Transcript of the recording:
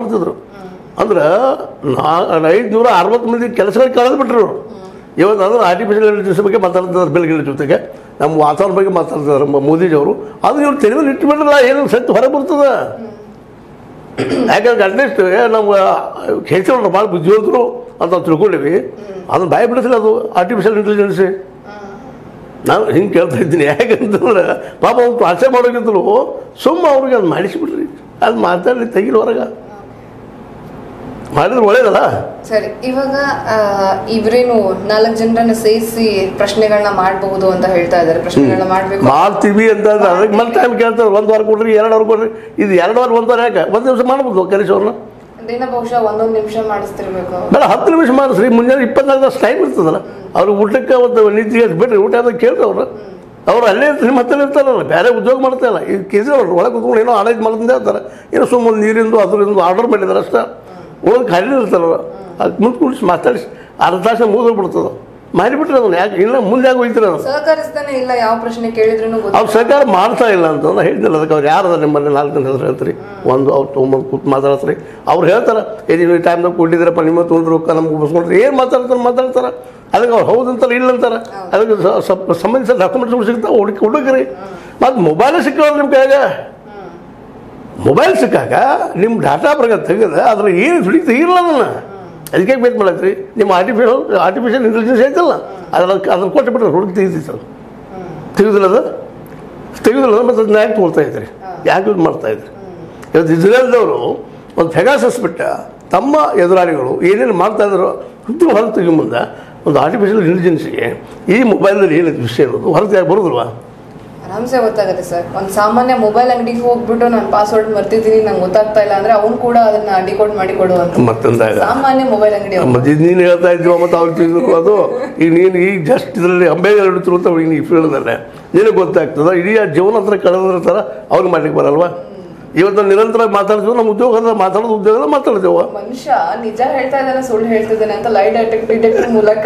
ಮಾಡ್ತಿದ್ರು ಅಂದ್ರೆ 560 ಮಂದಿ ಕೆಲಸಗಳು ಕಳೆದು ಬಿಟ್ರು ಇವತ್ತು ಅಂದ್ರೆ ಆರ್ಟಿಫಿಷಿಯಲ್ ಇಂಟೆಲಿಜೆನ್ಸ್ ಬಗ್ಗೆ ಮಾತಾಡ್ತಿದ್ದಾರೆ ಬೆಳಗಿನ ಜೊತೆಗೆ ನಮ್ಮ ವಾತಾವರಣ ಬಗ್ಗೆ ಮಾತಾಡ್ತಿದ್ದಾರೆ ಮೋದಿಜಿಯವರು ಅದು ಇವ್ರು ತೆಲುಗಲ್ಲಿ ಇಟ್ಬಿಟ್ರಲ್ಲ ಏನು ಸತ್ಯ ಹೊರ ಬರ್ತದೆ ಯಾಕಂದ್ರೆ ಅಟ್ಲೀಸ್ಟ್ ನಾವು ಹೆಚ್ಚು ಭಾಳ ಬುದ್ಧಿವಂತರು ಅಂತ ತಿಳ್ಕೊಂಡಿವಿ ಅದನ್ನು ಬಾಯಿ ಬಿಡಿಸಿಲ್ಲ ಅದು ಆರ್ಟಿಫಿಷಿಯಲ್ ಇಂಟೆಲಿಜೆನ್ಸ್ ನಾನು ಹಿಂಗೆ ಕೇಳ್ತಾ ಇದ್ದೀನಿ ಯಾಕಂತಂದ್ರೆ ಪಾಪ ಅವ್ರು ಆಸೆ ಮಾಡೋಕ್ಕಿಂತಲೂ ಸುಮ್ಮ ಅವ್ರಿಗೆ ಅದು ಮಾಡಿಸಿಬಿಡ್ರಿ ಅದು ಮಾತಾಡಲಿ ತೆಗಿಲು ಹೊರಗೆ ಮಾಡಿದ್ರೆ ಒಳ್ಳೇದಲ್ಲ. ಸರಿ, ಇವಾಗ ಇವ್ರೇನು 4 ಜನರನ್ನ ಸೇರಿಸಿ ಪ್ರಶ್ನೆಗಳನ್ನ ಮಾಡಬಹುದು ಅಂತ ಹೇಳ್ತಾ ಇದ್ದಾರೆ. ಪ್ರಶ್ನೆಗಳನ್ನ ಮಾಡ್ತೀವಿ ಅಂತ ಅದಕ್ಕೆ ಮತ್ತೆ ಟೈಮ್ ಕೇಳ್ತಾರೆ. 1 ವಾರ ಕೊಡ್ರಿ 2 ವಾರ ಕೊಡ್ರಿ. ಇದು 2 ವಾರ 1 ವಾರ ಯಾಕೆ 1 ದಿವಸ ಮಾಡ್ಬೋದು ಕರೀಶ್ ಅವ್ರನ್ನ. ದಿನ ಬಹುಶಃ 1 ನಿಮಿಷ ಮಾಡಿಸ್ತಿರ್ಬೇಕು. ಬೇಡ 10 ನಿಮಿಷ ಮಾಡಿಸ್ರಿ. ಮುಂಜಾನೆ 24 ತಾಸು ಟೈಮ್ ಇರ್ತದಲ್ಲ. ಅವ್ರು ಊಟಕ್ಕೆ ಒಂದು ನಿಂತಿಗೆ ಬಿಡ್ರಿ ಊಟ ಅಂತ ಕೇಳ್ತವ್ರು. ಅವ್ರು ಅಲ್ಲೇ ಇರ್ತಾರೆ ಮತ್ತೆ ಇರ್ತಾರಲ್ಲ, ಬೇರೆ ಉದ್ಯೋಗ ಮಾಡ್ತಾಯಿಲ್ಲ. ಇದು ಕೇಳಿದ್ರು ಒಳಗೆ ಕೂತ್ಕೊಂಡು ಏನೋ ಆಡೈದು ಮಾಡೋದಿಂದ ಹೇಳ್ತಾರೆ. ಏನೋ ಸುಮ್ಮನೆ ನೀರಿಂದು ಅದರಿಂದ ಆರ್ಡರ್ ಮಾಡಿದ್ದಾರೆ ಅಷ್ಟೇ. ಒಳಗೆ ಖಾಲಿ ಇರ್ತಾರಲ್ಲ, ಅದು ಮುಂದೆ ಕೂಡಿಸಿ ಮಾತಾಡಿಸಿ ಅರ್ಧ ತಾಸ ಮುಗಿದ್ಬಿಡ್ತದೆ. ಮಾಡಿಬಿಟ್ರೆ ಅದನ್ನು ಯಾಕೆ ಇಲ್ಲ ಮುಂದೆ ಯಾಕೆ ಹೋಗ್ತೀರ ಅದು ಸಹಕರಿಸ್ತಾನೆ ಇಲ್ಲ. ಯಾವ ಪ್ರಶ್ನೆ ಕೇಳಿದ್ರು ಅವ್ರು ಸಹಕಾರ ಮಾಡ್ತಾ ಇಲ್ಲ ಅಂತ ನಾನು ಹೇಳ್ತಿಲ್ಲ. ಅದಕ್ಕೆ ಅವ್ರು ಯಾರದ ನಿಮ್ಮಲ್ಲಿ 4 ಗಂಟೆ ಹೆಸರು ಹೇಳ್ತೀರಿ. ಒಂದು ಅವ್ರು ತೊಗೊಂಬಂದು ಕೂತು ಮಾತಾಡ್ತಾರೆ. ಅವ್ರು ಹೇಳ್ತಾರೆ ನೀವು ಈ ಟೈಮ್ದಾಗ ಕೊಟ್ಟಿದ್ದೀರಪ್ಪ ನಿಮ್ಮ ತೊಗೊಂಡ್ರು ರೊಕ್ಕ ನಮ್ಗೆ ಬಸ್ಕೊಂಡ್ರೆ ಏನು ಮಾತಾಡ್ತಾರೆ. ಅದಕ್ಕೆ ಅವ್ರು ಹೌದು ಅಂತಾರೆ ಇಲ್ಲ ಅಂತಾರೆ. ಅದಕ್ಕೆ ಸಂಬಂಧಿಸಿದ ಡಾಕ್ಯುಮೆಂಟ್ಸ್ ಸಿಗ್ತಾವೆ ಹುಡುಕ್ರಿ. ಮತ್ತು ಮೊಬೈಲ್ ಸಿಕ್ಕವ್ರು ನಿಮ್ಮ ಕೈಯಾಗ ಮೊಬೈಲ್ ಸಿಕ್ಕಾಗ ನಿಮ್ಮ ಡಾಟಾ ಪ್ರಕಾರ ತೆಗೆದು ಅದ್ರ ಏನು ಸುಳಿ ತೆಗಿಲ್ಲ ಅದನ್ನು. ಅದಕ್ಕೆ ವೇಟ್ ಮಾಡತ್ರಿ. ನಿಮ್ಮ ಆರ್ಟಿಫಿಷಿಯಲ್ ಇಂಟೆಲಿಜೆನ್ಸ್ ಐತಲ್ಲ ಅದ್ರ ಕೊಟ್ಟು ಬಿಟ್ಟರೆ ಹುಡುಗಿ ತೆಗಿತೈತೆ. ಅದು ತೆಗೆದಿಲ್ಲ ಮತ್ತು ಅದನ್ನ ಯಾಕೆ ತೊಗೊಳ್ತಾ ಇದ್ರಿ, ಯಾಕೆ ಯೂಸ್ ಮಾಡ್ತಾಯಿದ್ರಿ. ಇವತ್ತು ಇಸ್ರೇಲ್ದವರು ಒಂದು ಪೆಗಾಸಸ್ ಬಿಟ್ಟ ತಮ್ಮ ಎದುರಾಳಿಗಳು ಏನೇನು ಮಾಡ್ತಾಯಿದ್ರು ಹುಟ್ಟು ಹೊರಗೆ ತೆಗಿಮುಂದೆ ಒಂದು ಆರ್ಟಿಫಿಷಿಯಲ್ ಇಂಟೆಲಿಜೆನ್ಸ್ಗೆ ಈ ಮೊಬೈಲಲ್ಲಿ ಏನೈತೆ ವಿಷಯ ಇರೋದು ಹೊರಗೆ ಬರೋದಿಲ್ವಾ? ಆರಾಮ್ಸೆ ಗೊತ್ತಾಗುತ್ತೆ ಸರ್. ಒಂದು ಸಾಮಾನ್ಯ ಮೊಬೈಲ್ ಅಂಗಡಿಗೆ ಹೋಗ್ಬಿಟ್ಟು ನಾನು ಪಾಸ್ವರ್ಡ್ ಮರ್ತಿದ್ದೀನಿ ನಂಗೆ ಗೊತ್ತಾಗ್ತಾ ಇಲ್ಲ ಅಂದ್ರೆ ಅವ್ನು ಕೂಡ ಅದನ್ನ ಡಿಕೋಡ್ ಮಾಡಿ ಕೊಡುವಂತ ಮತ್ತೊಂದಾಗ ಸಾಮಾನ್ಯ ಮೊಬೈಲ್ ಅಂಗಡಿ. ಮತ್ತೆ ನೀನು ಹೇಳ್ತಾ ಇದ್ದೀವ ಮತ್ತು ಅವ್ರು ತಿಳಿದ್ರು ಅದು ಈಗ ನೀನು ಈಗ ಜಸ್ಟ್ ಇದರಲ್ಲಿ ಅಂಬೇಡ್ಕರ್ ಹಿಡಿತಿರುವಂಥ ಈಗ ನೀವು ಫೀಲ್ಡಲ್ಲೇ ನಿನಗೆ ಗೊತ್ತಾಗ್ತದೆ. ಇಡೀ ಜೀವನ ಹತ್ರ ಕಳೆದಿರ್ತಾರ ಅವ್ರಿಗೆ ಮಾಡ್ಲಿಕ್ಕೆ ಬರಲ್ವಾ? ಇವತ್ತು ನಿರಂತರ ಮಾತಾಡ್ತೀವಿ. ನಮ್ಮ ಉದ್ಯೋಗ ಮಾತಾಡೋದು ಉದ್ಯೋಗ ಮಾತಾಡ್ತೇವ. ಮನುಷ್ಯ ನಿಜ ಹೇಳ್ತಾ ಇದ್ದಾನೆ ಸುಳ್ಳು ಹೇಳ್ತಿದ್ದಾನೆ ಅಂತ ಲೈ ಡಿಟೆಕ್ಟರ್ ಮೂಲಕ